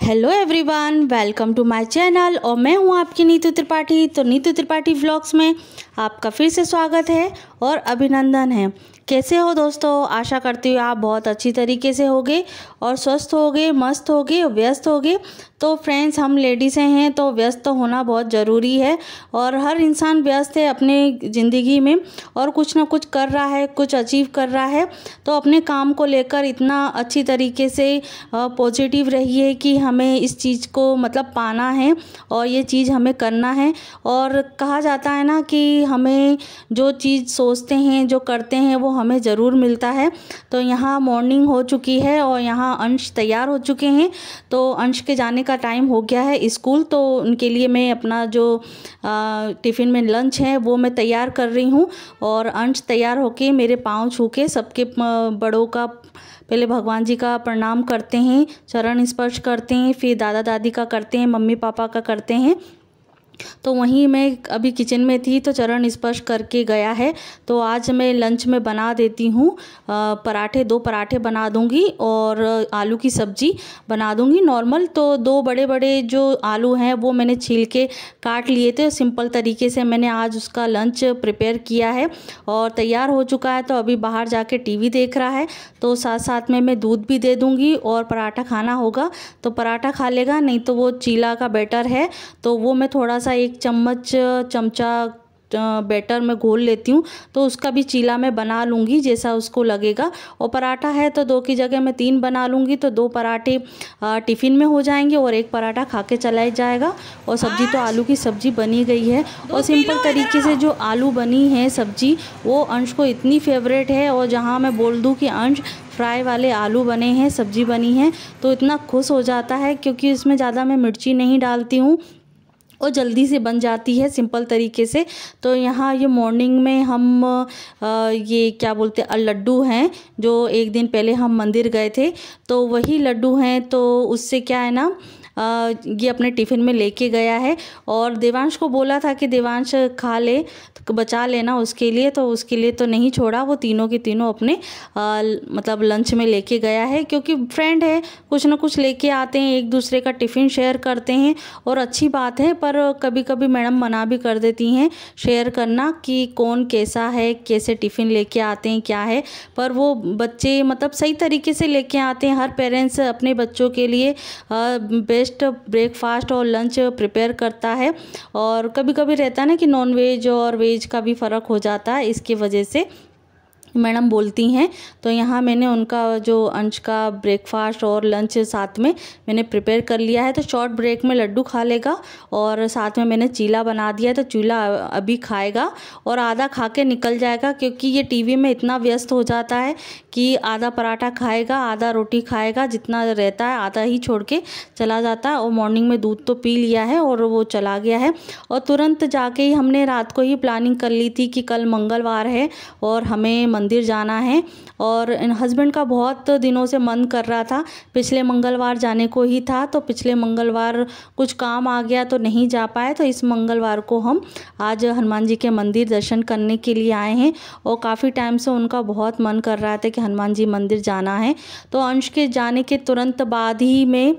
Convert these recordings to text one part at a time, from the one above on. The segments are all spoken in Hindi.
Hello everyone, welcome to my channel और मैं हूं आपकी नीतू त्रिपाठी। तो नीतू त्रिपाठी व्लॉग्स में आपका फिर से स्वागत है और अभिनंदन है। कैसे हो दोस्तों? आशा करती हूँ आप बहुत अच्छी तरीके से होगे और स्वस्थ होगे, मस्त होगे, व्यस्त होगे। तो फ्रेंड्स, हम लेडीज़ हैं तो व्यस्त तो होना बहुत ज़रूरी है और हर इंसान व्यस्त है अपने ज़िंदगी में और कुछ ना कुछ कर रहा है, कुछ अचीव कर रहा है। तो अपने काम को लेकर इतना अच्छी तरीके से पॉजिटिव रहिए कि हमें इस चीज़ को मतलब पाना है और ये चीज़ हमें करना है। और कहा जाता है ना कि हमें जो चीज़ सोचते हैं, जो करते हैं, वो हमें ज़रूर मिलता है। तो यहाँ मॉर्निंग हो चुकी है और यहाँ अंश तैयार हो चुके हैं। तो अंश के जाने का टाइम हो गया है स्कूल, तो उनके लिए मैं अपना जो टिफ़िन में लंच है वो मैं तैयार कर रही हूँ। और अंश तैयार होके मेरे पाँव छू के सबके बड़ों का पहले भगवान जी का प्रणाम करते हैं, चरण स्पर्श करते हैं, फिर दादा दादी का करते हैं, मम्मी पापा का करते हैं। तो वहीं मैं अभी किचन में थी तो चरण स्पर्श करके गया है। तो आज मैं लंच में बना देती हूँ पराठे, 2 पराठे बना दूँगी और आलू की सब्ज़ी बना दूँगी नॉर्मल। तो 2 बड़े बड़े जो आलू हैं वो मैंने छील के काट लिए थे। सिंपल तरीके से मैंने आज उसका लंच प्रिपेयर किया है और तैयार हो चुका है। तो अभी बाहर जाके टीवी देख रहा है, तो साथ साथ में मैं दूध भी दे दूँगी और पराठा खाना होगा तो पराठा खा लेगा, नहीं तो वो चीला का बैटर है तो वो मैं थोड़ा सा 1 चमचा बैटर में घोल लेती हूँ, तो उसका भी चीला मैं बना लूँगी जैसा उसको लगेगा। और पराठा है तो 2 की जगह मैं 3 बना लूँगी, तो 2 पराठे टिफ़िन में हो जाएंगे और 1 पराठा खा के चला ही जाएगा। और सब्ज़ी तो आलू की सब्ज़ी बनी गई है और सिंपल तरीके से जो आलू बनी है सब्ज़ी वो अंश को इतनी फेवरेट है। और जहाँ मैं बोल दूँ कि अंश फ्राई वाले आलू बने हैं, सब्ज़ी बनी है, तो इतना खुश हो जाता है क्योंकि इसमें ज़्यादा मैं मिर्ची नहीं डालती हूँ और जल्दी से बन जाती है सिंपल तरीके से। तो यहाँ ये मॉर्निंग में हम ये क्या बोलते हैं लड्डू हैं, जो एक दिन पहले हम मंदिर गए थे तो वही लड्डू हैं। तो उससे क्या है ना, ये अपने टिफ़िन में लेके गया है और देवांश को बोला था कि देवांश खा ले, तो बचा लेना उसके लिए। तो उसके लिए तो नहीं छोड़ा, वो तीनों के तीनों अपने मतलब लंच में लेके गया है। क्योंकि फ्रेंड है, कुछ ना कुछ लेके आते हैं, एक दूसरे का टिफ़िन शेयर करते हैं और अच्छी बात है। पर कभी कभी मैडम मना भी कर देती हैं शेयर करना कि कौन कैसा है, कैसे टिफ़िन लेके आते हैं, क्या है। पर वो बच्चे मतलब सही तरीके से लेके आते हैं। हर पेरेंट्स अपने बच्चों के लिए बेस्ट ब्रेकफास्ट और लंच प्रिपेयर करता है। और कभी कभी रहता है ना कि नॉन वेज और वेज का भी फ़र्क हो जाता है, इसकी वजह से मैडम बोलती हैं। तो यहाँ मैंने उनका जो अंश का ब्रेकफास्ट और लंच साथ में मैंने प्रिपेयर कर लिया है। तो शॉर्ट ब्रेक में लड्डू खा लेगा और साथ में मैंने चीला बना दिया है, तो चीला अभी खाएगा और आधा खा के निकल जाएगा। क्योंकि ये टीवी में इतना व्यस्त हो जाता है कि आधा पराठा खाएगा, आधा रोटी खाएगा, जितना रहता है आधा ही छोड़ के चला जाता है। और मॉर्निंग में दूध तो पी लिया है और वो चला गया है। और तुरंत जाके ही हमने रात को ही प्लानिंग कर ली थी कि कल मंगलवार है और हमें मंदिर जाना है। और हस्बैंड का बहुत दिनों से मन कर रहा था, पिछले मंगलवार जाने को ही था, तो पिछले मंगलवार कुछ काम आ गया तो नहीं जा पाए। तो इस मंगलवार को हम आज हनुमान जी के मंदिर दर्शन करने के लिए आए हैं और काफ़ी टाइम से उनका बहुत मन कर रहा था कि हनुमान जी मंदिर जाना है। तो अंश के जाने के तुरंत बाद ही मैं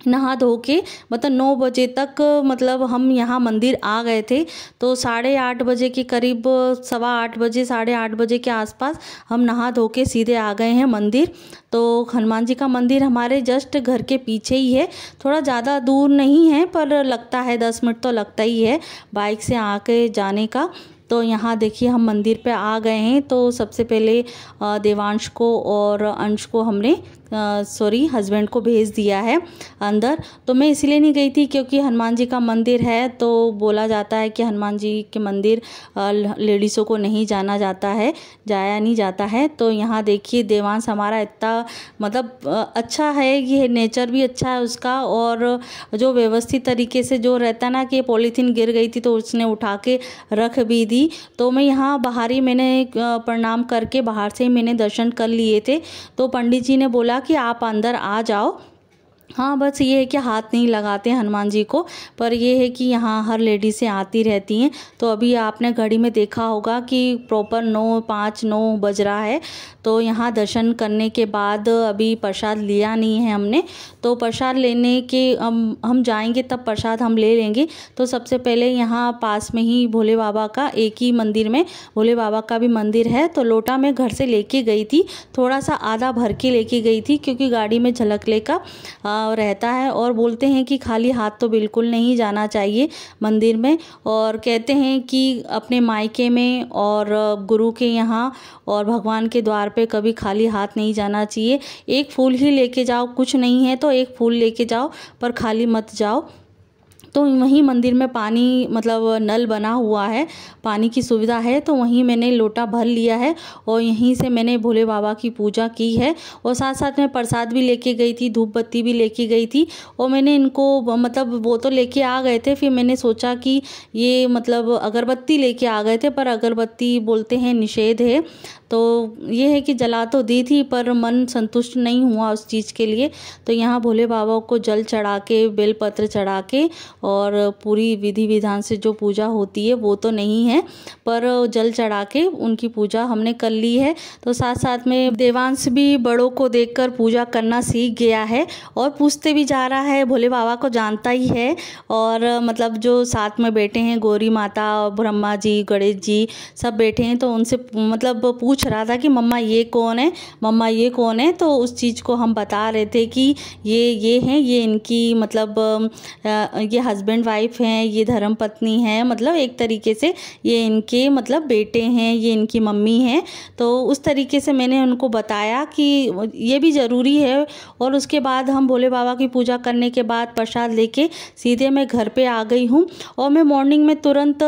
नहा धो के मतलब 9 बजे तक मतलब हम यहाँ मंदिर आ गए थे। तो 8:30 बजे के करीब, 7:15 बजे, 8:30 बजे के आसपास हम नहा धो के सीधे आ गए हैं मंदिर। तो हनुमान जी का मंदिर हमारे जस्ट घर के पीछे ही है, थोड़ा ज़्यादा दूर नहीं है पर लगता है 10 मिनट तो लगता ही है बाइक से आके जाने का। तो यहाँ देखिए हम मंदिर पे आ गए हैं। तो सबसे पहले देवांश को और अंश को हमने हस्बैंड को भेज दिया है अंदर। तो मैं इसलिए नहीं गई थी क्योंकि हनुमान जी का मंदिर है, तो बोला जाता है कि हनुमान जी के मंदिर लेडीज़ों को नहीं जाना जाता है, जाया नहीं जाता है। तो यहाँ देखिए देवांश हमारा इतना मतलब अच्छा है, ये नेचर भी अच्छा है उसका और जो व्यवस्थित तरीके से जो रहता है ना कि पॉलीथीन गिर गई थी तो उसने उठा के रख भी दी। तो मैं यहाँ बाहर ही मैंने प्रणाम करके बाहर से ही मैंने दर्शन कर लिए थे। तो पंडित जी ने बोला कि आप अंदर आ जाओ हाँ, बस ये है कि हाथ नहीं लगाते हनुमान जी को, पर ये है कि यहाँ हर लेडीज़ें आती रहती हैं। तो अभी आपने घड़ी में देखा होगा कि प्रॉपर 9:05 बज रहा है। तो यहाँ दर्शन करने के बाद अभी प्रसाद लिया नहीं है हमने, तो प्रसाद लेने के हम जाएंगे तब प्रसाद हम ले लेंगे। तो सबसे पहले यहाँ पास में ही भोले बाबा का, एक ही मंदिर में भोले बाबा का भी मंदिर है, तो लोटा मैं घर से लेके गई थी, थोड़ा सा आधा भर के लेके गई थी, क्योंकि गाड़ी में झलकले का रहता है। और बोलते हैं कि खाली हाथ तो बिल्कुल नहीं जाना चाहिए मंदिर में, और कहते हैं कि अपने मायके में और गुरु के यहाँ और भगवान के द्वार पे कभी खाली हाथ नहीं जाना चाहिए। एक फूल ही लेके जाओ, कुछ नहीं है तो एक फूल लेके जाओ, पर खाली मत जाओ। तो वहीं मंदिर में पानी, मतलब नल बना हुआ है, पानी की सुविधा है, तो वहीं मैंने लोटा भर लिया है और यहीं से मैंने भोले बाबा की पूजा की है। और साथ साथ मैं प्रसाद भी लेके गई थी, धूप बत्ती भी लेके गई थी। और मैंने इनको, मतलब वो तो लेके आ गए थे, फिर मैंने सोचा कि ये, मतलब अगरबत्ती लेके आ गए थे, पर अगरबत्ती बोलते हैं निषेध है। तो ये है कि जला तो दी थी, पर मन संतुष्ट नहीं हुआ उस चीज़ के लिए। तो यहाँ भोले बाबा को जल चढ़ा के, बेलपत्र चढ़ा के, और पूरी विधि विधान से जो पूजा होती है वो तो नहीं है, पर जल चढ़ा के उनकी पूजा हमने कर ली है। तो साथ साथ में देवांश भी बड़ों को देखकर पूजा करना सीख गया है और पूछते भी जा रहा है, भोले बाबा को जानता ही है। और मतलब जो साथ में बैठे हैं, गौरी माता, ब्रह्मा जी, गणेश जी सब बैठे हैं, तो उनसे मतलब पूछ रहा था कि मम्मा ये कौन है, मम्मा ये कौन है। तो उस चीज़ को हम बता रहे थे कि ये हैं, ये इनकी, मतलब ये हस्बैंड वाइफ हैं, ये धर्म पत्नी है, मतलब एक तरीके से ये इनके, मतलब बेटे हैं, ये इनकी मम्मी हैं। तो उस तरीके से मैंने उनको बताया कि ये भी ज़रूरी है। और उसके बाद हम भोले बाबा की पूजा करने के बाद प्रसाद लेके सीधे मैं घर पे आ गई हूँ। और मैं मॉर्निंग में तुरंत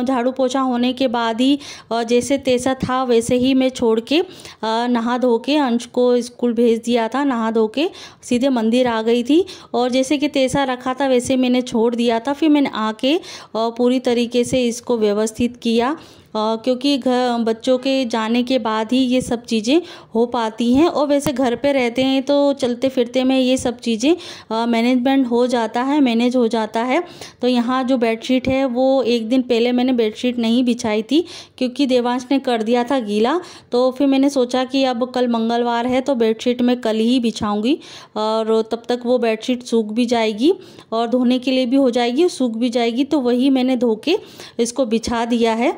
झाड़ू पोछा होने के बाद ही, जैसे तैसा था वैसे ही मैं छोड़ के नहा धो के अंश को स्कूल भेज दिया था, नहा धो के सीधे मंदिर आ गई थी। और जैसे कि तैसा रखा था वैसे मैंने छोड़ दिया था। फिर मैंने आके पूरी तरीके से इसको व्यवस्थित किया, क्योंकि बच्चों के जाने के बाद ही ये सब चीज़ें हो पाती हैं। और वैसे घर पे रहते हैं तो चलते फिरते में ये सब चीज़ें मैनेजमेंट हो जाता है, मैनेज हो जाता है। तो यहाँ जो बेडशीट है वो एक दिन पहले मैंने बेडशीट नहीं बिछाई थी, क्योंकि देवांश ने कर दिया था गीला। तो फिर मैंने सोचा कि अब कल मंगलवार है तो बेडशीट मैं कल ही बिछाऊंगी, और तब तक वो बेडशीट सूख भी जाएगी और धोने के लिए भी हो जाएगी, सूख भी जाएगी। तो वही मैंने धो के इसको बिछा दिया है।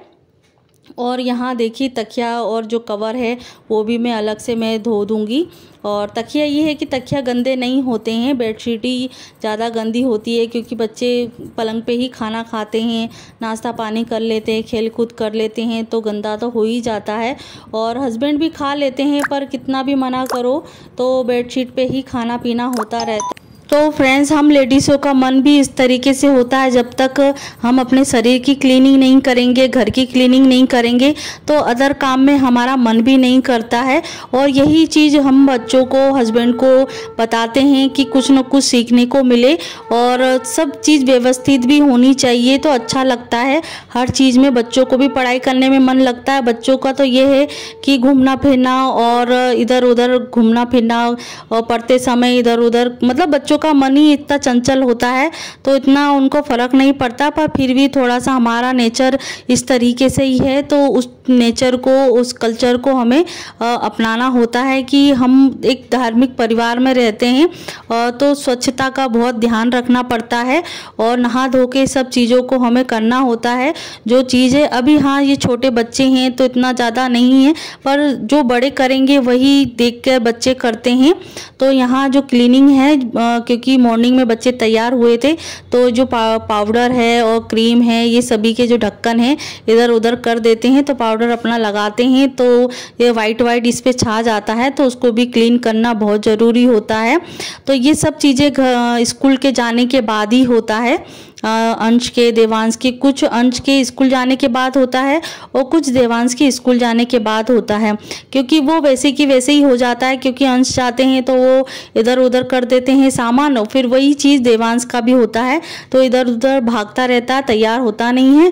और यहाँ देखिए तकिया और जो कवर है वो भी मैं अलग से मैं धो दूँगी। और तकिया ये है कि तकिया गंदे नहीं होते हैं, बेडशीट ही ज़्यादा गंदी होती है, क्योंकि बच्चे पलंग पे ही खाना खाते हैं, नाश्ता पानी कर लेते हैं, खेल कूद कर लेते हैं, तो गंदा तो हो ही जाता है। और हस्बैंड भी खा लेते हैं, पर कितना भी मना करो तो बेडशीट पे ही खाना पीना होता रहता है। तो फ्रेंड्स, हम लेडीज़ों का मन भी इस तरीके से होता है, जब तक हम अपने शरीर की क्लीनिंग नहीं करेंगे, घर की क्लीनिंग नहीं करेंगे, तो अदर काम में हमारा मन भी नहीं करता है। और यही चीज़ हम बच्चों को, हस्बैंड को बताते हैं कि कुछ न कुछ सीखने को मिले, और सब चीज़ व्यवस्थित भी होनी चाहिए, तो अच्छा लगता है। हर चीज़ में बच्चों को भी पढ़ाई करने में मन लगता है। बच्चों का तो ये है कि घूमना फिरना और इधर उधर घूमना फिरना, और पढ़ते समय इधर उधर, मतलब बच्चों का मन ही इतना चंचल होता है, तो इतना उनको फ़र्क नहीं पड़ता। पर फिर भी थोड़ा सा हमारा नेचर इस तरीके से ही है, तो उस नेचर को, उस कल्चर को हमें अपनाना होता है कि हम एक धार्मिक परिवार में रहते हैं, तो स्वच्छता का बहुत ध्यान रखना पड़ता है, और नहा धो के सब चीज़ों को हमें करना होता है। जो चीज़ें अभी, हाँ ये छोटे बच्चे हैं तो इतना ज़्यादा नहीं है, पर जो बड़े करेंगे वही देख कर बच्चे करते हैं। तो यहाँ जो क्लीनिंग है, क्योंकि मॉर्निंग में बच्चे तैयार हुए थे, तो जो पाउडर है और क्रीम है, ये सभी के जो ढक्कन है इधर उधर कर देते हैं, तो पाउडर अपना लगाते हैं तो ये वाइट वाइट इस पे छा जाता है, तो उसको भी क्लीन करना बहुत ज़रूरी होता है। तो ये सब चीज़ें स्कूल के जाने के बाद ही होता है। अंश के, देवांश के, कुछ अंश के स्कूल जाने के बाद होता है और कुछ देवांश के स्कूल जाने के बाद होता है, क्योंकि वो वैसे की वैसे ही हो जाता है। क्योंकि अंश जाते हैं तो वो इधर उधर कर देते हैं सामान, और फिर वही चीज़ देवांश का भी होता है, तो इधर उधर भागता रहता है, तैयार होता नहीं है।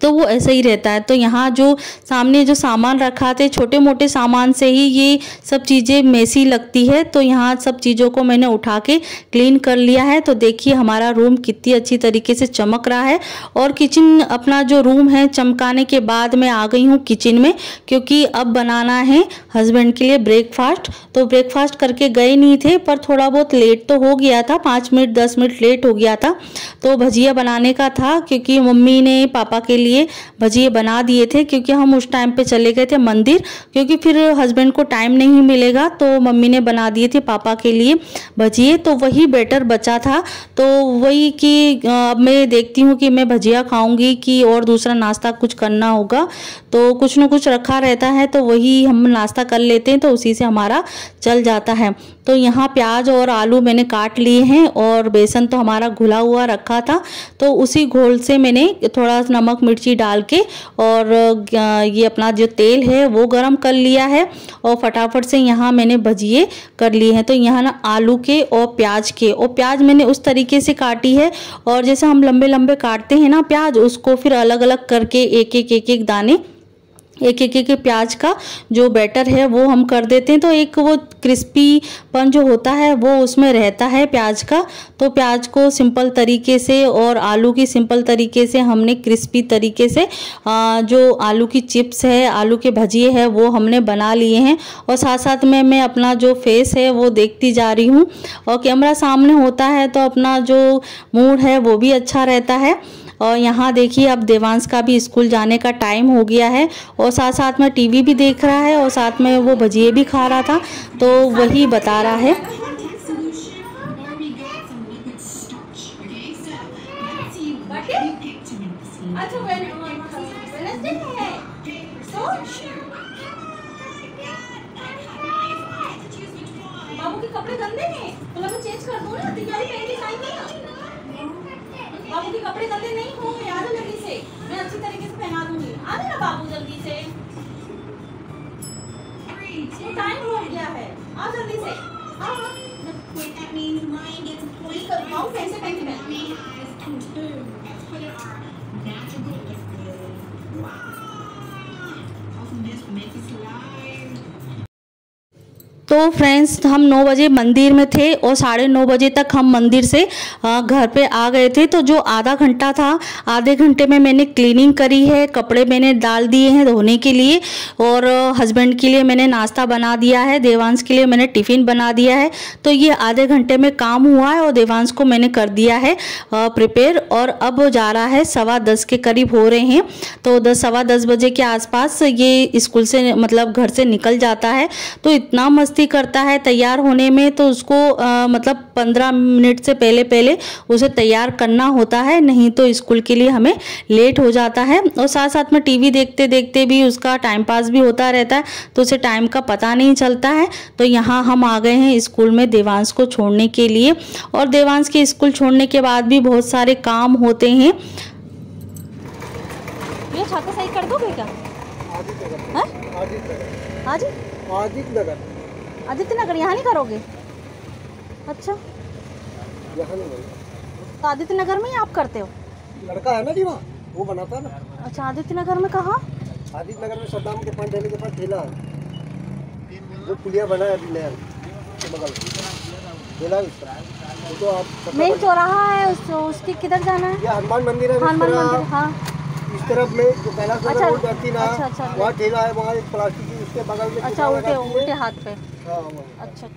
तो वो ऐसे ही रहता है। तो यहाँ जो सामने जो सामान रखा थे, छोटे मोटे सामान से ही ये सब चीज़ें मेसी लगती है। तो यहाँ सब चीज़ों को मैंने उठा के क्लीन कर लिया है। तो देखिए हमारा रूम कितनी अच्छी तरीके से चमक रहा है। और किचन अपना जो रूम है चमकाने के बाद मैं आ गई हूँ किचन में, क्योंकि अब बनाना है हस्बैंड के लिए ब्रेकफास्ट। तो ब्रेकफास्ट करके गए नहीं थे, पर थोड़ा बहुत लेट तो हो गया था, 5 मिनट 10 मिनट लेट हो गया था। तो भजिया बनाने का था, क्योंकि मम्मी ने पापा के लिए भजिए बना दिए थे, क्योंकि हम उस टाइम पे चले गए थे मंदिर, क्योंकि फिर हस्बैंड को टाइम नहीं मिलेगा। तो मम्मी ने बना दिए थे पापा के लिए भजिए। तो वही बैटर बचा था, तो वही कि अब मैं देखती हूँ कि मैं भजिया खाऊंगी कि और दूसरा नाश्ता कुछ करना होगा। तो कुछ न कुछ रखा रहता है, तो वही हम नाश्ता कर लेते हैं, तो उसी से हमारा चल जाता है। तो यहाँ प्याज और आलू मैंने काट लिए हैं, और बेसन तो हमारा घुला हुआ रखा था, तो उसी घोल से मैंने थोड़ा नमक मिर्ची डाल के और ये अपना जो तेल है वो गरम कर लिया है, और फटाफट से यहाँ मैंने भजिए कर लिए हैं। तो यहाँ ना आलू के और प्याज के, और प्याज मैंने उस तरीके से काटी है, और जैसे हम लंबे लंबे काटते हैं ना प्याज, उसको फिर अलग अलग करके एक एक दाने एक एक प्याज का जो बैटर है वो हम कर देते हैं। तो एक वो क्रिस्पीपन जो होता है वो उसमें रहता है प्याज का। तो प्याज को सिंपल तरीके से और आलू की सिंपल तरीके से हमने क्रिस्पी तरीके से जो आलू की चिप्स है, आलू के भजिए है, वो हमने बना लिए हैं। और साथ साथ में मैं अपना जो फेस है वो देखती जा रही हूँ, और कैमरा सामने होता है तो अपना जो मूड है वो भी अच्छा रहता है। और यहाँ देखिए अब देवांश का भी स्कूल जाने का टाइम हो गया है, और साथ साथ में टीवी भी देख रहा है, और साथ में वो भजिए भी खा रहा था, तो वही बता रहा है। बाबू के कपड़े गंदे हैं, तो मैं चेंज कर दूँ ना, तिजोरी पहन के जाएंगे ना। बाबू के कपड़े गंदे नहीं होंगे, आ जाओ जल्दी से, मैं अच्छी तरीके से पहना दूंगी। आ जाना बाबू जल्दी से, तो टाइम हो गया है, आ जल्दी से। तो फ्रेंड्स हम 9 बजे मंदिर में थे, और 9:30 बजे तक हम मंदिर से घर पे आ गए थे। तो जो आधा घंटा था, आधे घंटे में मैंने क्लीनिंग करी है, कपड़े मैंने डाल दिए हैं धोने के लिए, और हस्बैंड के लिए मैंने नाश्ता बना दिया है, देवांश के लिए मैंने टिफ़िन बना दिया है। तो ये आधे घंटे में काम हुआ है, और देवांश को मैंने कर दिया है प्रिपेयर। और अब जा रहा है 10:15 के करीब हो रहे हैं, तो 10-10:15 बजे के आसपास ये स्कूल से मतलब घर से निकल जाता है। तो इतना मस्ती करता है तैयार होने में, तो उसको मतलब 15 मिनट से पहले उसे तैयार करना होता है, नहीं तो स्कूल के लिए हमें लेट हो जाता है। और साथ साथ में टीवी देखते देखते भी उसका टाइम पास भी होता रहता है, तो उसे टाइम का पता नहीं चलता है। तो यहाँ हम आ गए हैं स्कूल में देवांश को छोड़ने के लिए, और देवांश के स्कूल छोड़ने के बाद भी बहुत सारे काम होते हैं। ये छाता सही कर दोगे क्या? आदित्य नगर यहाँ नहीं करोगे? अच्छा, यहाँ नहीं। तो आदित्य नगर में ही आप करते हो? लड़का है ना जी, वहाँ वो बनाता है ना। अच्छा, आदित्य नगर में कहाँ? आदित्य नगर में सद्दाम के पास ढेले के पास ठेला है, जो पुलिया बना है अभी नया के बगल ठेला है उसका। तो आप मेन चौराहा है, उसके किधर जाना है? ये हनुमान मंदिर है, हनुमान मंदिर, हाँ। इस तरफ में जो कैलाश अच्छा, रोड जाती ना, अच्छा। वहाँ ठेला है, वहाँ एक प्लास्टिक की उसके बगल में। अच्छा, उल्टे हाथ पे। हाँ, अच्छा।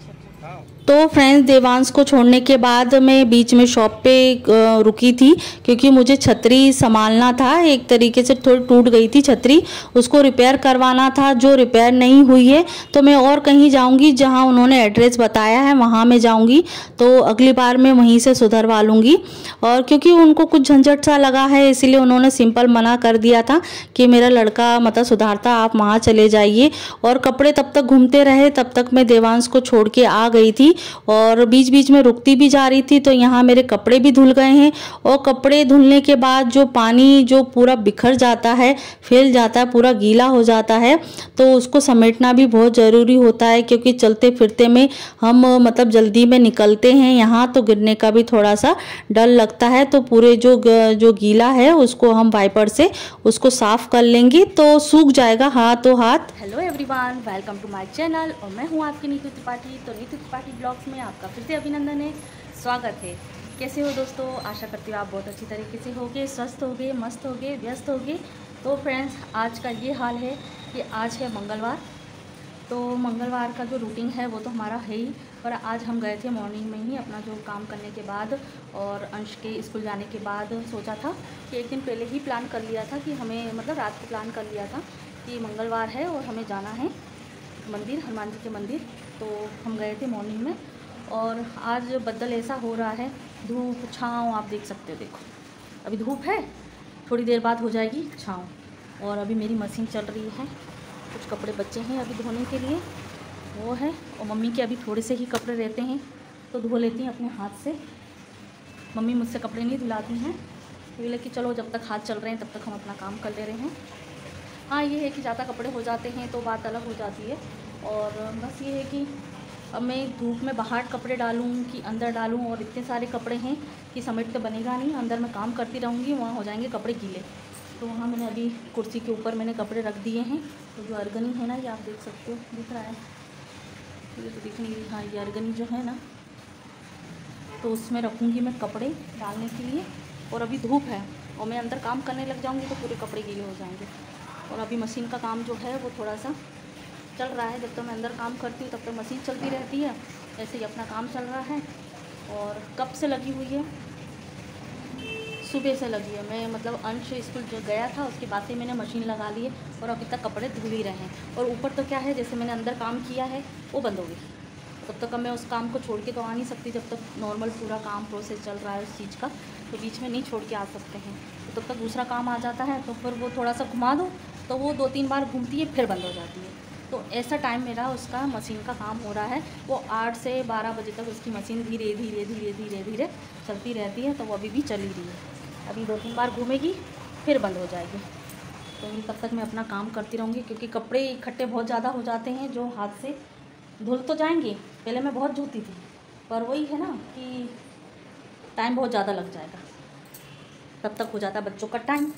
तो फ्रेंड्स देवांश को छोड़ने के बाद मैं बीच में शॉप पे रुकी थी, क्योंकि मुझे छतरी संभालना था। एक तरीके से थोड़ी टूट गई थी छतरी, उसको रिपेयर करवाना था, जो रिपेयर नहीं हुई है। तो मैं और कहीं जाऊंगी जहां उन्होंने एड्रेस बताया है, वहां मैं जाऊंगी। तो अगली बार मैं वहीं से सुधरवा लूँगी। और क्योंकि उनको कुछ झंझट सा लगा है, इसलिए उन्होंने सिंपल मना कर दिया था कि मेरा लड़का मतलब सुधारता, आप वहाँ चले जाइए। और कपड़े तब तक घूमते रहे, तब तक मैं देवांश को छोड़ के आ गई थी और बीच बीच में रुकती भी जा रही थी। तो यहाँ मेरे कपड़े भी धुल गए हैं और कपड़े धुलने के बाद जो पानी जो पूरा बिखर जाता है, फैल जाता है, पूरा गीला हो जाता है, तो उसको समेटना भी बहुत ज़रूरी होता है क्योंकि चलते फिरते में हम मतलब जल्दी में निकलते हैं यहाँ, तो गिरने का भी थोड़ा सा डर लगता है। तो पूरे जो गीला है उसको हम वाइपर से उसको साफ़ कर लेंगे तो सूख जाएगा हाथों हाथ। Hello everyone, welcome to my channel और मैं हूं आपकी नीतू त्रिपाठी। तो नीतू त्रिपाठी ब्लॉग्स में आपका फिर से अभिनंदन है, स्वागत है। कैसे हो दोस्तों? आशा करती हूँ आप बहुत अच्छी तरीके से होगे, स्वस्थ होगे, मस्त होगे, व्यस्त होगे। तो फ्रेंड्स, आज का ये हाल है कि आज है मंगलवार। तो मंगलवार का जो रूटीन है वो तो हमारा है ही, पर आज हम गए थे मॉर्निंग में ही अपना जो काम करने के बाद और अंश के स्कूल जाने के बाद सोचा था कि एक दिन पहले ही प्लान कर लिया था कि हमें मतलब रात को प्लान कर लिया था कि मंगलवार है और हमें जाना है मंदिर, हनुमान जी के मंदिर। तो हम गए थे मॉर्निंग में और आज बदल ऐसा हो रहा है, धूप छाँव आप देख सकते हो। देखो अभी धूप है, थोड़ी देर बाद हो जाएगी छाँव। और अभी मेरी मशीन चल रही है, कुछ कपड़े बचे हैं अभी धोने के लिए वो है, और मम्मी के अभी थोड़े से ही कपड़े रहते हैं तो धो लेती हैं अपने हाथ से। मम्मी मुझसे कपड़े नहीं धुलाती हैं, बोले कि चलो जब तक हाथ चल रहे हैं तब तक हम अपना काम कर ले रहे हैं। हाँ ये है कि ज़्यादा कपड़े हो जाते हैं तो बात अलग हो जाती है। और बस ये है कि अब मैं धूप में बाहर कपड़े डालूँ कि अंदर डालूँ, और इतने सारे कपड़े हैं कि समेट के बनेगा नहीं। अंदर मैं काम करती रहूँगी, वहाँ हो जाएंगे कपड़े गीले। तो वहाँ मैंने अभी कुर्सी के ऊपर मैंने कपड़े रख दिए हैं। तो जो अर्गनी है ना, ये आप देख सकते हो, दिख रहा है, ये तो दिख नहीं रही, हाँ ये अर्गनी जो है ना, तो उसमें रखूँगी मैं कपड़े डालने के लिए। और अभी धूप है और मैं अंदर काम करने लग जाऊँगी तो पूरे कपड़े गीले हो जाएंगे। और अभी मशीन का काम जो है वो थोड़ा सा चल रहा है, जब तक मैं अंदर काम करती हूँ तब तक मशीन चलती रहती है, ऐसे ही अपना काम चल रहा है। और कब से लगी हुई है? सुबह से लगी है। मैं मतलब अंश स्कूल जो गया था उसके बाद से मैंने मशीन लगा ली है और अभी तक कपड़े धुल ही रहे हैं। और ऊपर तो क्या है, जैसे मैंने अंदर काम किया है वो बंद हो गई, तब तक मैं उस काम को छोड़ के तो आ नहीं सकती जब तक नॉर्मल पूरा काम प्रोसेस चल रहा है उस चीज़ का, तो बीच में नहीं छोड़ के आ सकते हैं। तो तब तक दूसरा काम आ जाता है तो फिर वो थोड़ा सा घुमा दो तो वो 2-3 बार घूमती है फिर बंद हो जाती है। तो ऐसा टाइम मेरा उसका मशीन का काम हो रहा है। वो 8 से 12 बजे तक उसकी मशीन धीरे धीरे धीरे धीरे धीरे चलती रहती है। तो वो अभी भी चल ही रही है, अभी 2-3 बार घूमेगी फिर बंद हो जाएगी। तो तब तक मैं अपना काम करती रहूँगी क्योंकि कपड़े इकट्ठे बहुत ज़्यादा हो जाते हैं जो हाथ से धुल तो जाएंगे। पहले मैं बहुत धोती थी, पर वही है ना कि टाइम बहुत ज़्यादा लग जाएगा, तब तक हो जाता है बच्चों का टाइम।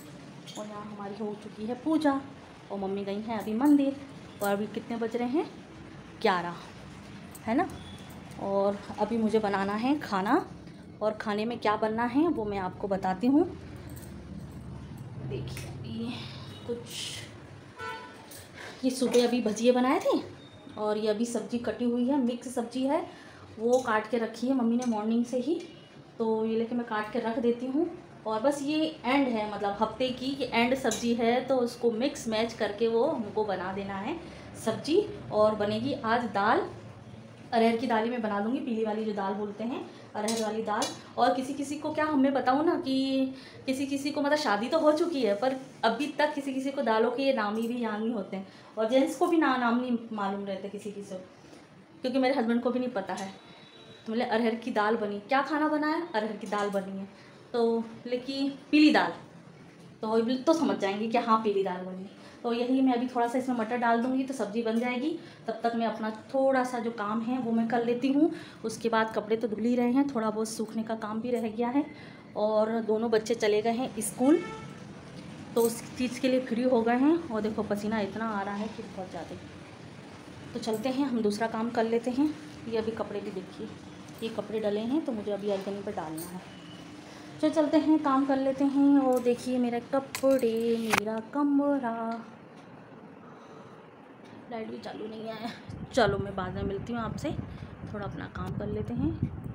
और यहाँ हमारी हो चुकी है पूजा और मम्मी गई हैं अभी मंदिर। और अभी कितने बज रहे हैं? 11 है ना। और अभी मुझे बनाना है खाना, और खाने में क्या बनना है वो मैं आपको बताती हूँ। देखिए अभी कुछ, ये सुबह अभी भजिए बनाए थे और ये अभी सब्ज़ी कटी हुई है, मिक्स सब्ज़ी है, वो काट के रखी है मम्मी ने मॉर्निंग से ही। तो ये लेके मैं काट के रख देती हूँ। और बस ये एंड है, मतलब हफ्ते की ये एंड सब्ज़ी है, तो उसको मिक्स मैच करके वो हमको बना देना है सब्ज़ी। और बनेगी आज दाल, अरहर की दाल ही मैं बना दूँगी, पीली वाली जो दाल बोलते हैं, अरहर वाली दाल। और किसी किसी को क्या हमें बताऊँ ना कि किसी किसी को मतलब शादी तो हो चुकी है पर अभी तक किसी किसी को दालों के नाम ही भी याद नहीं होते हैं, और जेंट्स को भी नाम नहीं मालूम रहते किसी किसी को, क्योंकि मेरे हस्बैंड को भी नहीं पता है। तो बोले अरहर की दाल बनी, क्या खाना बना है? अरहर की दाल बनी है। तो लेकिन पीली दाल, तो समझ जाएंगे कि हाँ पीली दाल बनी। तो यही मैं अभी थोड़ा सा इसमें मटर डाल दूँगी तो सब्ज़ी बन जाएगी। तब तक मैं अपना थोड़ा सा जो काम है वो मैं कर लेती हूँ। उसके बाद कपड़े तो धुल ही रहे हैं, थोड़ा बहुत सूखने का काम भी रह गया है। और दोनों बच्चे चले गए हैं स्कूल, तो उस चीज़ के लिए फ्री हो गए हैं। और देखो पसीना इतना आ रहा है कि बहुत ज़्यादा। तो चलते हैं, हम दूसरा काम कर लेते हैं। ये अभी कपड़े भी देखिए, ये कपड़े डले हैं तो मुझे अभी अर्गनी पर डालना है। तो चलते हैं, काम कर लेते हैं। और देखिए मेरा कपड़े, मेरा कमरा, लाइट भी चालू नहीं है। चलो मैं बाद में मिलती हूँ आपसे, थोड़ा अपना काम कर लेते हैं।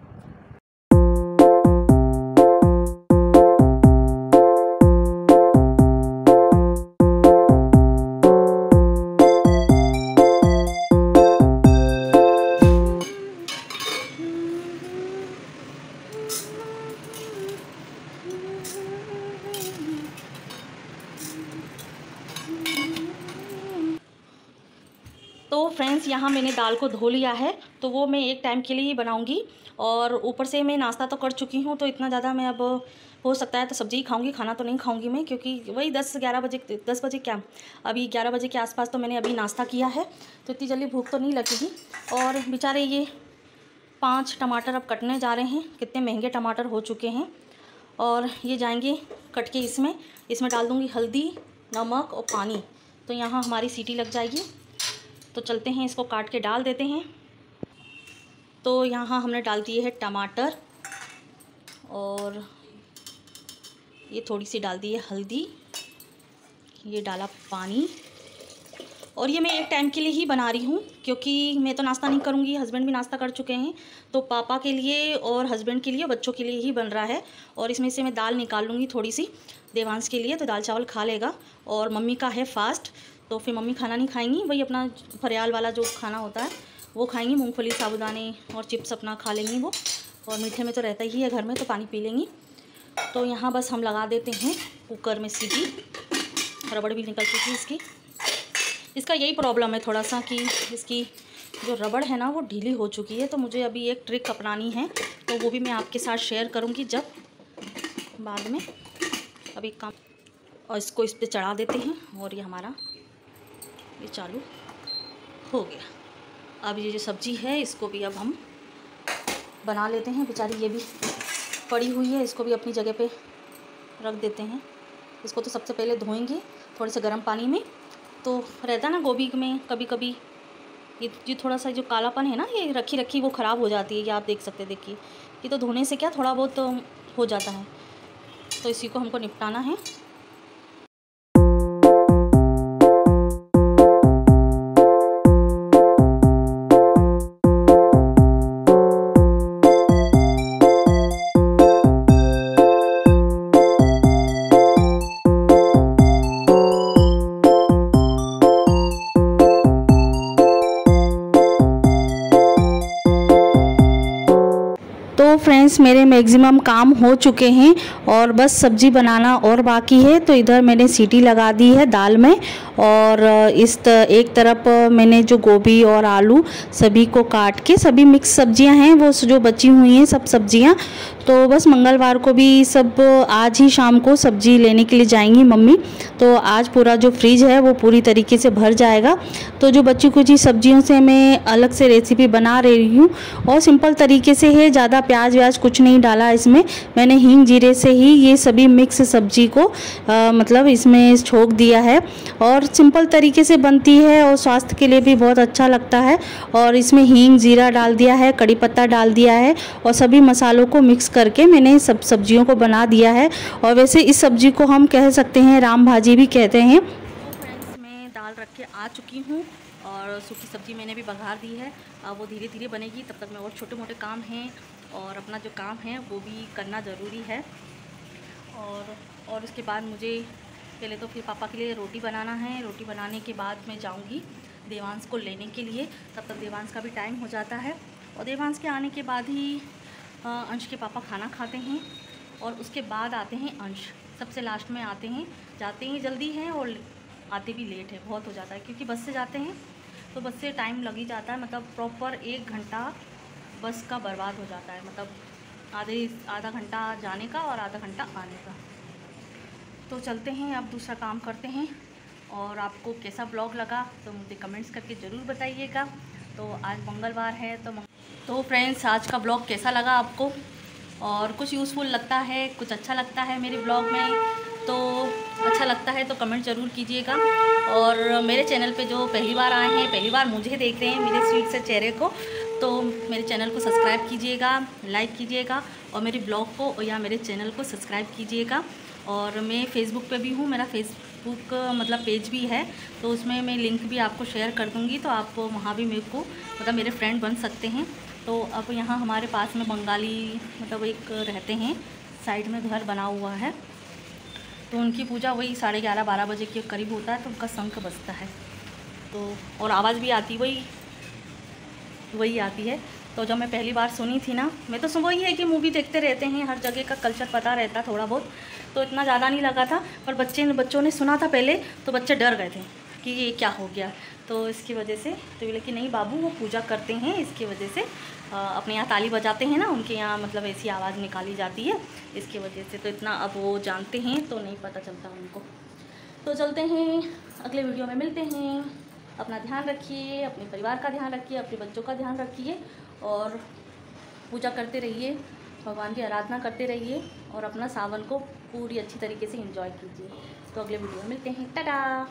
तो फ्रेंड्स यहाँ मैंने दाल को धो लिया है तो वो मैं एक टाइम के लिए ही बनाऊँगी। और ऊपर से मैं नाश्ता तो कर चुकी हूँ, तो इतना ज़्यादा मैं अब हो सकता है तो सब्ज़ी ही खाऊंगी, खाना तो नहीं खाऊंगी मैं, क्योंकि वही 10-11 बजे, 10 बजे क्या, अभी 11 बजे के आसपास तो मैंने अभी नाश्ता किया है, तो इतनी जल्दी भूख तो नहीं लगेगी। और बेचारे ये 5 टमाटर अब कटने जा रहे हैं, कितने महंगे टमाटर हो चुके हैं। और ये जाएंगे कट के इसमें डाल दूँगी हल्दी, नमक और पानी, तो यहाँ हमारी सीटी लग जाएगी। तो चलते हैं, इसको काट के डाल देते हैं। तो यहाँ हमने डाल दिए है टमाटर, और ये थोड़ी सी डाल दी है हल्दी, ये डाला पानी। और ये मैं एक टाइम के लिए ही बना रही हूँ, क्योंकि मैं तो नाश्ता नहीं करूँगी, हस्बैंड भी नाश्ता कर चुके हैं, तो पापा के लिए और हस्बैंड के लिए, बच्चों के लिए ही बन रहा है। और इसमें से मैं दाल निकाल लूँगी थोड़ी सी देवांश के लिए, तो दाल चावल खा लेगा। और मम्मी का है फास्ट, तो फिर मम्मी खाना नहीं खाएंगी, वही अपना फरियाल वाला जो खाना होता है वो खाएंगी, मूँगफली, साबुदाने और चिप्स अपना खा लेंगी वो। और मीठे में तो रहता ही है घर में, तो पानी पी लेंगी। तो यहाँ बस हम लगा देते हैं कुकर में सीटी। रबड़ भी निकल चुकी है इसकी। इसका यही प्रॉब्लम है थोड़ा सा कि इसकी जो रबड़ है ना वो ढीली हो चुकी है, तो मुझे अभी एक ट्रिक अपनानी है, तो वो भी मैं आपके साथ शेयर करूँगी जब बाद में। अब एक काम, और इसको इस पर चढ़ा देते हैं, और ये हमारा ये चालू हो गया। अब ये जो सब्ज़ी है इसको भी अब हम बना लेते हैं। बेचारी ये भी पड़ी हुई है, इसको भी अपनी जगह पे रख देते हैं। इसको तो सबसे पहले धोएंगे थोड़े से गर्म पानी में। तो रहता है ना गोभी में कभी कभी ये थोड़ा सा जो कालापन है ना, ये रखी वो ख़राब हो जाती है, ये आप देख सकते हैं। देखिए ये तो धोने से क्या थोड़ा बहुत तो हो जाता है, तो इसी को हमको निपटाना है। तो फ्रेंड्स मेरे मैक्सिमम काम हो चुके हैं और बस सब्ज़ी बनाना और बाकी है। तो इधर मैंने सीटी लगा दी है दाल में, और एक तरफ मैंने जो गोभी और आलू सभी को काट के, सभी मिक्स सब्जियां हैं वो जो बची हुई हैं सब सब्जियां, तो बस मंगलवार को भी सब आज ही शाम को सब्जी लेने के लिए जाएंगी मम्मी, तो आज पूरा जो फ्रिज है वो पूरी तरीके से भर जाएगा। तो जो बची कुछ सब्जियों से मैं अलग से रेसिपी बना रही हूँ, और सिंपल तरीके से है, ज़्यादा प्याज व्याज कुछ नहीं डाला इसमें, मैंने हींग जीरे से ही ये सभी मिक्स सब्जी को मतलब इसमें छोंक दिया है, और सिंपल तरीके से बनती है और स्वास्थ्य के लिए भी बहुत अच्छा लगता है। और इसमें हींग जीरा डाल दिया है, कड़ी पत्ता डाल दिया है, और सभी मसालों को मिक्स करके मैंने सब सब्जियों को बना दिया है। और वैसे इस सब्जी को हम कह सकते हैं राम भाजी भी कहते हैं। तो फ्रेंड्स मैं दाल रख के आ चुकी हूँ, और सूखी सब्ज़ी मैंने भी बघार दी है। अब वो धीरे धीरे बनेगी, तब तक मैं और छोटे मोटे काम हैं और अपना जो काम है वो भी करना ज़रूरी है। और उसके बाद मुझे पहले तो फिर पापा के लिए रोटी बनाना है। रोटी बनाने के बाद मैं जाऊंगी देवांश को लेने के लिए, तब तक देवांश का भी टाइम हो जाता है। और देवांश के आने के बाद ही अंश के पापा खाना खाते हैं, और उसके बाद आते हैं अंश, सबसे लास्ट में आते हैं। जाते ही जल्दी हैं और आते भी लेट है, बहुत हो जाता है, क्योंकि बस से जाते हैं तो बस से टाइम लग ही जाता है। मतलब प्रॉपर 1 घंटा बस का बर्बाद हो जाता है, मतलब आधा घंटा जाने का और आधा घंटा आने का। तो चलते हैं, अब दूसरा काम करते हैं। और आपको कैसा ब्लॉग लगा तो मुझे कमेंट्स करके ज़रूर बताइएगा। तो आज मंगलवार है, तो फ्रेंड्स आज का ब्लॉग कैसा लगा आपको, और कुछ यूज़फुल लगता है, कुछ अच्छा लगता है मेरे ब्लॉग में, तो अच्छा लगता है तो कमेंट ज़रूर कीजिएगा। और मेरे चैनल पे जो पहली बार आए हैं, पहली बार मुझे देख रहे हैं, मेरे स्वीट से चेहरे को, तो मेरे चैनल को सब्सक्राइब कीजिएगा, लाइक कीजिएगा, और मेरे ब्लॉग को या मेरे चैनल को सब्सक्राइब कीजिएगा। और मैं फेसबुक पे भी हूँ, मेरा फेसबुक मतलब पेज भी है, तो उसमें मैं लिंक भी आपको शेयर कर दूँगी, तो आप वहाँ भी मेरे को मतलब मेरे फ्रेंड बन सकते हैं। तो अब यहाँ हमारे पास में बंगाली मतलब एक रहते हैं, साइड में घर बना हुआ है, तो उनकी पूजा वही 11:30-12 बजे के करीब होता है, तो उनका शंख बजता है, तो और आवाज़ भी आती वही आती है। तो जब मैं पहली बार सुनी थी ना, मैं तो वही है कि मूवी देखते रहते हैं, हर जगह का कल्चर पता रहता थोड़ा बहुत, तो इतना ज़्यादा नहीं लगा था। पर बच्चों ने सुना था पहले, तो बच्चे डर गए थे कि ये क्या हो गया। तो इसकी वजह से तो बोले कि नहीं बाबू वो पूजा करते हैं, इसकी वजह से अपने यहाँ ताली बजाते हैं ना, उनके यहाँ मतलब ऐसी आवाज़ निकाली जाती है इसकी वजह से। तो इतना अब वो जानते हैं तो नहीं पता चलता उनको। तो चलते हैं, अगले वीडियो में मिलते हैं। अपना ध्यान रखिए, अपने परिवार का ध्यान रखिए, अपने बच्चों का ध्यान रखिए और पूजा करते रहिए, भगवान की आराधना करते रहिए और अपना सावन को पूरी अच्छी तरीके से एंजॉय कीजिए। तो अगले वीडियो में मिलते हैं, टाटा।